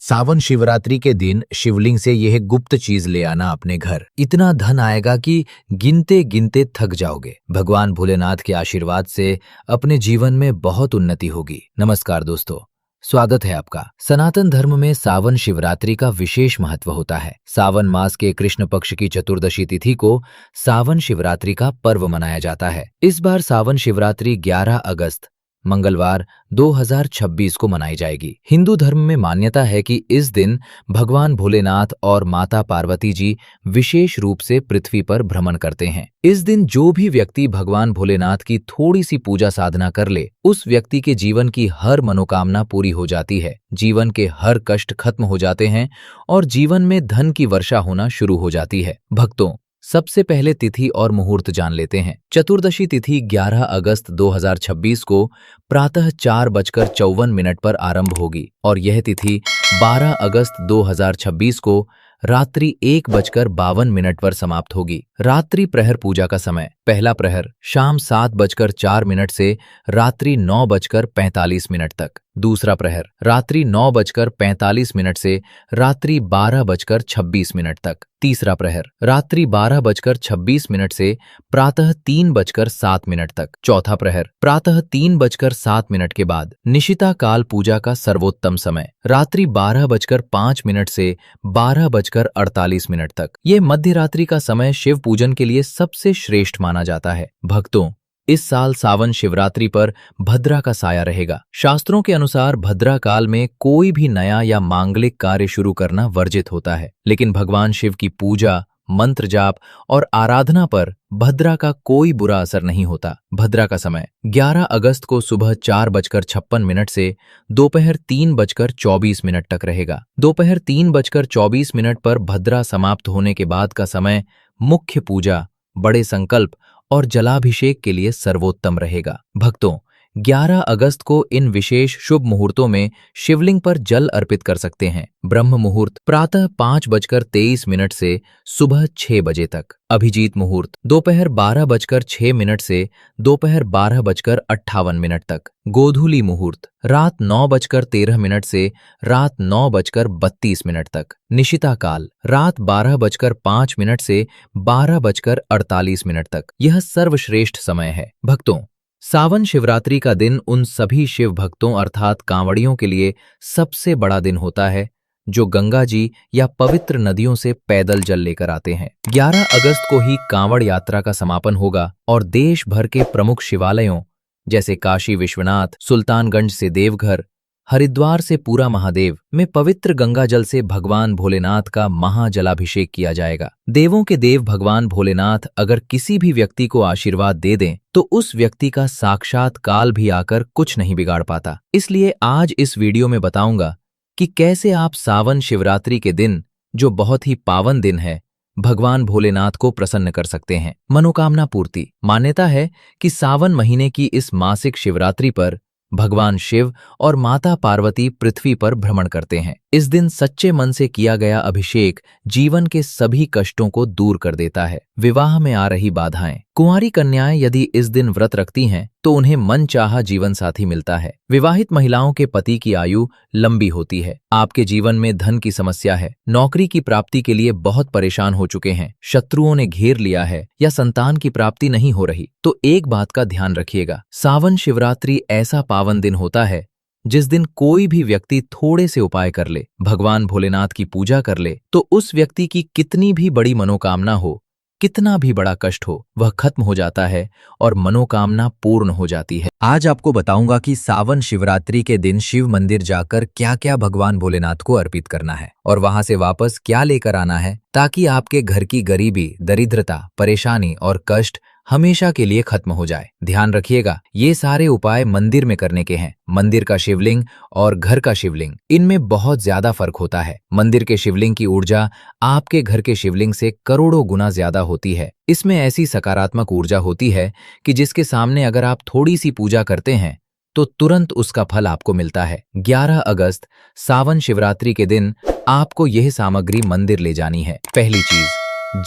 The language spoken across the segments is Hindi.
सावन शिवरात्रि के दिन शिवलिंग से यह गुप्त चीज ले आना अपने घर। इतना धन आएगा कि गिनते गिनते थक जाओगे। भगवान भोलेनाथ के आशीर्वाद से अपने जीवन में बहुत उन्नति होगी। नमस्कार दोस्तों, स्वागत है आपका। सनातन धर्म में सावन शिवरात्रि का विशेष महत्व होता है। सावन मास के कृष्ण पक्ष की चतुर्दशी तिथि को सावन शिवरात्रि का पर्व मनाया जाता है। इस बार सावन शिवरात्रि 11 अगस्त मंगलवार 2026 को मनाई जाएगी। हिंदू धर्म में मान्यता है कि इस दिन भगवान भोलेनाथ और माता पार्वती जी विशेष रूप से पृथ्वी पर भ्रमण करते हैं। इस दिन जो भी व्यक्ति भगवान भोलेनाथ की थोड़ी सी पूजा साधना कर ले, उस व्यक्ति के जीवन की हर मनोकामना पूरी हो जाती है, जीवन के हर कष्ट खत्म हो जाते हैं और जीवन में धन की वर्षा होना शुरू हो जाती है। भक्तों, सबसे पहले तिथि और मुहूर्त जान लेते हैं। चतुर्दशी तिथि 11 अगस्त 2026 को प्रातः 4:54 पर आरंभ होगी और यह तिथि 12 अगस्त 2026 को रात्रि 1:52 पर समाप्त होगी। रात्रि प्रहर पूजा का समय: पहला प्रहर शाम 7:04 से रात्रि 9:45 तक। दूसरा प्रहर रात्रि 9:45 से रात्रि 12:26 तक। तीसरा प्रहर रात्रि 12:26 से प्रातः 3:07 तक। चौथा प्रहर प्रातः 3:07 के बाद। निशिता काल पूजा का सर्वोत्तम समय रात्रि 12:05 से 12:48 तक। ये मध्य रात्रि का समय शिव पूजन के लिए सबसे श्रेष्ठ माना जाता है। भक्तों, इस साल सावन शिवरात्रि पर भद्रा का साया रहेगा। शास्त्रों के अनुसार भद्रा काल में कोई भी नया या मांगलिक कार्य शुरू करना वर्जित होता है, लेकिन भगवान शिव की पूजा, मंत्र जाप और आराधना पर भद्रा का कोई बुरा असर नहीं होता। भद्रा का समय 11 अगस्त को सुबह 4:56 से दोपहर 3:24 तक रहेगा। दोपहर 3:24 पर भद्रा समाप्त होने के बाद का समय मुख्य पूजा, बड़े संकल्प और जलाभिषेक के लिए सर्वोत्तम रहेगा। भक्तों, 11 अगस्त को इन विशेष शुभ मुहूर्तों में शिवलिंग पर जल अर्पित कर सकते हैं। ब्रह्म मुहूर्त प्रातः 5:23 से सुबह 6 बजे तक। अभिजीत मुहूर्त दोपहर 12:06 से दोपहर 12:58 तक। गोधूली मुहूर्त रात 9:13 से रात 9:32 तक। निशिता काल रात 12:05 से 12:48 तक। यह सर्वश्रेष्ठ समय है। भक्तों, सावन शिवरात्रि का दिन उन सभी शिव भक्तों अर्थात कांवड़ियों के लिए सबसे बड़ा दिन होता है जो गंगा जी या पवित्र नदियों से पैदल जल लेकर आते हैं। 11 अगस्त को ही कांवड़ यात्रा का समापन होगा और देश भर के प्रमुख शिवालयों जैसे काशी विश्वनाथ, सुल्तानगंज से देवघर, हरिद्वार से पूरा महादेव में पवित्र गंगा जल से भगवान भोलेनाथ का महाजलाभिषेक किया जाएगा। देवों के देव भगवान भोलेनाथ अगर किसी भी व्यक्ति को आशीर्वाद दे दें तो उस व्यक्ति का साक्षात काल भी आकर कुछ नहीं बिगाड़ पाता। इसलिए आज इस वीडियो में बताऊंगा कि कैसे आप सावन शिवरात्रि के दिन, जो बहुत ही पावन दिन है, भगवान भोलेनाथ को प्रसन्न कर सकते हैं। मनोकामना पूर्ति: मान्यता है कि सावन महीने की इस मासिक शिवरात्रि पर भगवान शिव और माता पार्वती पृथ्वी पर भ्रमण करते हैं। इस दिन सच्चे मन से किया गया अभिषेक जीवन के सभी कष्टों को दूर कर देता है। विवाह में आ रही बाधाएं: कुंवारी कन्याएं यदि इस दिन व्रत रखती हैं तो उन्हें मनचाहा जीवन साथी मिलता है। विवाहित महिलाओं के पति की आयु लंबी होती है। आपके जीवन में धन की समस्या है, नौकरी की प्राप्ति के लिए बहुत परेशान हो चुके हैं, शत्रुओं ने घेर लिया है या संतान की प्राप्ति नहीं हो रही, तो एक बात का ध्यान रखिएगा। सावन शिवरात्रि ऐसा पावन दिन होता है जिस दिन कोई भी व्यक्ति थोड़े से उपाय कर ले, भगवान भोलेनाथ की पूजा कर ले, तो उस व्यक्ति की कितनी भी बड़ी मनोकामना हो, कितना भी बड़ा कष्ट हो, वह खत्म हो जाता है और मनोकामना पूर्ण हो जाती है। आज आपको बताऊंगा कि सावन शिवरात्रि के दिन शिव मंदिर जाकर क्या क्या भगवान भोलेनाथ को अर्पित करना है और वहां से वापस क्या लेकर आना है ताकि आपके घर की गरीबी, दरिद्रता, परेशानी और कष्ट हमेशा के लिए खत्म हो जाए। ध्यान रखिएगा, ये सारे उपाय मंदिर में करने के हैं। मंदिर का शिवलिंग और घर का शिवलिंग, इनमें बहुत ज्यादा फर्क होता है। मंदिर के शिवलिंग की ऊर्जा आपके घर के शिवलिंग से करोड़ों गुना ज्यादा होती है। इसमें ऐसी सकारात्मक ऊर्जा होती है कि जिसके सामने अगर आप थोड़ी सी पूजा करते हैं तो तुरंत उसका फल आपको मिलता है। 11 अगस्त सावन शिवरात्रि के दिन आपको यह सामग्री मंदिर ले जानी है। पहली चीज,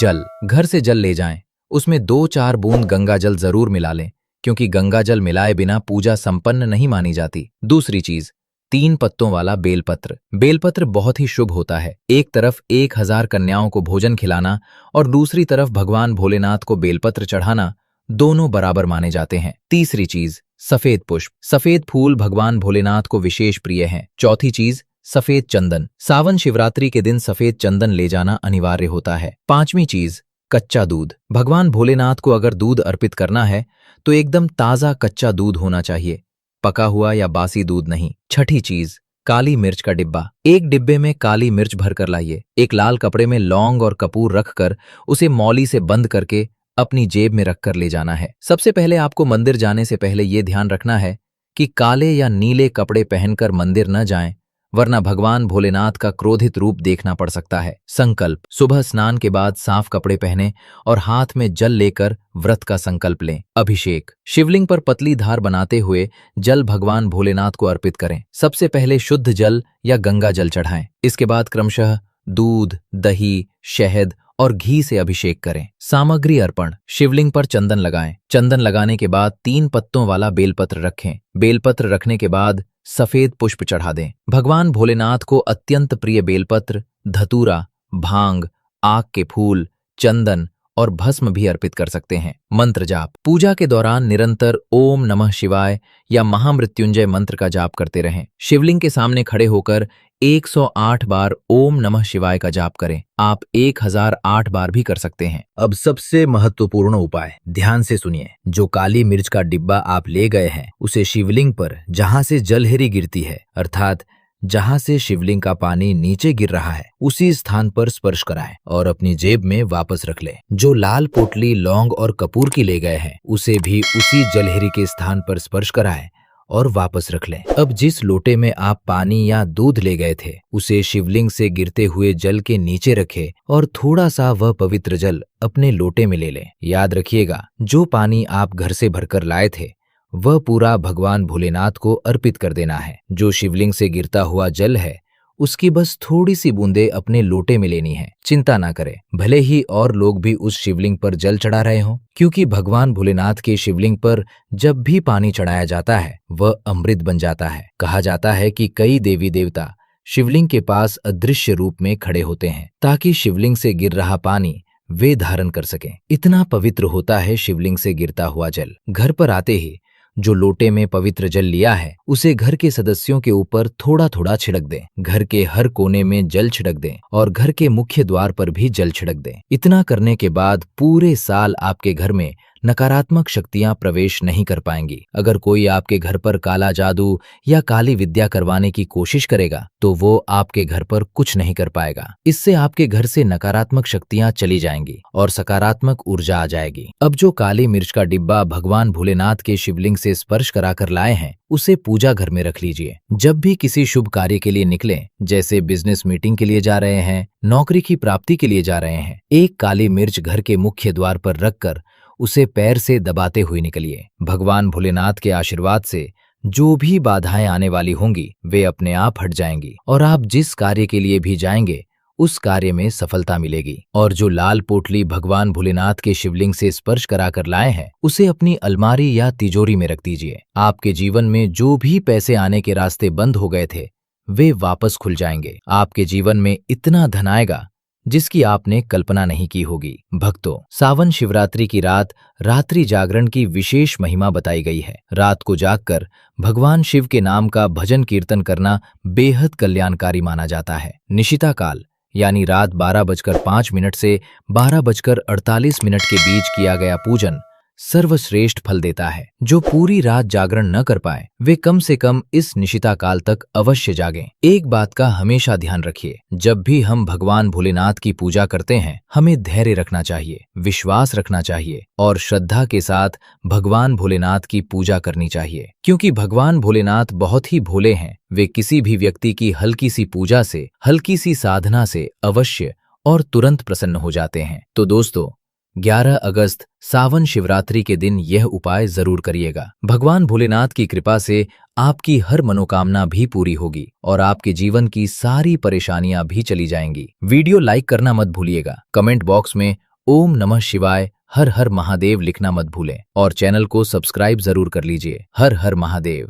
जल। घर से जल ले जाएं, उसमें 2-4 बूंद गंगा जल जरूर मिला लें, क्योंकि गंगा जल मिलाए बिना पूजा संपन्न नहीं मानी जाती। दूसरी चीज, 3 पत्तों वाला बेलपत्र। बेलपत्र बहुत ही शुभ होता है। एक तरफ 1000 कन्याओं को भोजन खिलाना और दूसरी तरफ भगवान भोलेनाथ को बेलपत्र चढ़ाना दोनों बराबर माने जाते हैं। तीसरी चीज, सफेद पुष्प। सफेद फूल भगवान भोलेनाथ को विशेष प्रिय हैं। चौथी चीज, सफेद चंदन। सावन शिवरात्रि के दिन सफेद चंदन ले जाना अनिवार्य होता है। पांचवी चीज, कच्चा दूध। भगवान भोलेनाथ को अगर दूध अर्पित करना है तो एकदम ताजा कच्चा दूध होना चाहिए, पका हुआ या बासी दूध नहीं। छठी चीज, काली मिर्च का डिब्बा। एक डिब्बे में काली मिर्च भरकर लाइए। एक लाल कपड़े में लौंग और कपूर रखकर उसे मौली से बंद करके अपनी जेब में रखकर ले जाना है। सबसे पहले आपको मंदिर जाने से पहले यह ध्यान रखना है कि काले या नीले कपड़े पहनकर मंदिर न जाएं, वरना भगवान भोलेनाथ का क्रोधित रूप देखना पड़ सकता है। संकल्प, सुबह स्नान के बाद साफ कपड़े पहने और हाथ में जल लेकर व्रत का संकल्प लें। अभिषेक, शिवलिंग पर पतली धार बनाते हुए जल भगवान भोलेनाथ को अर्पित करें। सबसे पहले शुद्ध जल या गंगा जल चढ़ाएं। इसके बाद क्रमशः दूध, दही, शहद और घी से अभिषेक करें। सामग्री अर्पण, शिवलिंग पर चंदन लगाएं। चंदन लगाने के बाद 3 पत्तों वाला बेलपत्र रखें। बेलपत्र रखने के बाद सफेद पुष्प चढ़ा दें। भगवान भोलेनाथ को अत्यंत प्रिय बेलपत्र, धतूरा, भांग, आक के फूल, चंदन और भस्म भी अर्पित कर सकते हैं। मंत्र जाप, पूजा के दौरान निरंतर ओम नमः शिवाय या महामृत्युंजय मंत्र का जाप करते रहें। शिवलिंग के सामने खड़े होकर 108 बार ओम नमः शिवाय का जाप करें। आप 1008 बार भी कर सकते हैं। अब सबसे महत्वपूर्ण उपाय ध्यान से सुनिए। जो काली मिर्च का डिब्बा आप ले गए हैं उसे शिवलिंग पर जहां से जलहरी गिरती है, अर्थात जहां से शिवलिंग का पानी नीचे गिर रहा है, उसी स्थान पर स्पर्श कराएं और अपनी जेब में वापस रख लें। जो लाल पोटली लौंग और कपूर की ले गए हैं उसे भी उसी जलहरी के स्थान पर स्पर्श कराएं और वापस रख लें। अब जिस लोटे में आप पानी या दूध ले गए थे उसे शिवलिंग से गिरते हुए जल के नीचे रखें और थोड़ा सा वह पवित्र जल अपने लोटे में ले लें। याद रखिएगा, जो पानी आप घर से भरकर लाए थे वह पूरा भगवान भोलेनाथ को अर्पित कर देना है। जो शिवलिंग से गिरता हुआ जल है उसकी बस थोड़ी सी बूंदें अपने लोटे में लेनी है। चिंता ना करें, भले ही और लोग भी उस शिवलिंग पर जल चढ़ा रहे हों, क्योंकि भगवान भोलेनाथ के शिवलिंग पर जब भी पानी चढ़ाया जाता है वह अमृत बन जाता है। कहा जाता है कि कई देवी देवता शिवलिंग के पास अदृश्य रूप में खड़े होते हैं ताकि शिवलिंग से गिर रहा पानी वे धारण कर सकें। इतना पवित्र होता है शिवलिंग से गिरता हुआ जल। घर पर आते ही जो लोटे में पवित्र जल लिया है उसे घर के सदस्यों के ऊपर थोड़ा थोड़ा छिड़क दें। घर के हर कोने में जल छिड़क दें और घर के मुख्य द्वार पर भी जल छिड़क दें। इतना करने के बाद पूरे साल आपके घर में नकारात्मक शक्तियां प्रवेश नहीं कर पाएंगी। अगर कोई आपके घर पर काला जादू या काली विद्या करवाने की कोशिश करेगा तो वो आपके घर पर कुछ नहीं कर पाएगा। इससे आपके घर से नकारात्मक शक्तियां चली जाएंगी और सकारात्मक ऊर्जा आ जाएगी। अब जो काली मिर्च का डिब्बा भगवान भोलेनाथ के शिवलिंग से स्पर्श कराकर लाए हैं उसे पूजा घर में रख लीजिए। जब भी किसी शुभ कार्य के लिए निकलें, जैसे बिजनेस मीटिंग के लिए जा रहे हैं, नौकरी की प्राप्ति के लिए जा रहे हैं, एक काली मिर्च घर के मुख्य द्वार पर रखकर उसे पैर से दबाते हुए निकलिए। भगवान भोलेनाथ के आशीर्वाद से जो भी बाधाएं आने वाली होंगी वे अपने आप हट जाएंगी और आप जिस कार्य के लिए भी जाएंगे उस कार्य में सफलता मिलेगी। और जो लाल पोटली भगवान भोलेनाथ के शिवलिंग से स्पर्श कराकर लाए हैं उसे अपनी अलमारी या तिजोरी में रख दीजिए। आपके जीवन में जो भी पैसे आने के रास्ते बंद हो गए थे वे वापस खुल जाएंगे। आपके जीवन में इतना धन आएगा जिसकी आपने कल्पना नहीं की होगी। भक्तों, सावन शिवरात्रि की रात रात्रि जागरण की विशेष महिमा बताई गई है। रात को जागकर भगवान शिव के नाम का भजन कीर्तन करना बेहद कल्याणकारी माना जाता है। निशिता काल यानी रात 12:05 से 12:48 के बीच किया गया पूजन सर्वश्रेष्ठ फल देता है। जो पूरी रात जागरण न कर पाए वे कम से कम इस निशिता काल तक अवश्य जागें। एक बात का हमेशा ध्यान रखिए, जब भी हम भगवान भोलेनाथ की पूजा करते हैं हमें धैर्य रखना चाहिए, विश्वास रखना चाहिए और श्रद्धा के साथ भगवान भोलेनाथ की पूजा करनी चाहिए। क्योंकि भगवान भोलेनाथ बहुत ही भोले हैं, वे किसी भी व्यक्ति की हल्की सी पूजा से, हल्की सी साधना से अवश्य और तुरंत प्रसन्न हो जाते हैं। तो दोस्तों, 11 अगस्त सावन शिवरात्रि के दिन यह उपाय जरूर करिएगा। भगवान भोलेनाथ की कृपा से आपकी हर मनोकामना भी पूरी होगी और आपके जीवन की सारी परेशानियां भी चली जाएंगी। वीडियो लाइक करना मत भूलिएगा। कमेंट बॉक्स में ओम नमः शिवाय हर हर महादेव लिखना मत भूलें और चैनल को सब्सक्राइब जरूर कर लीजिए। हर हर महादेव।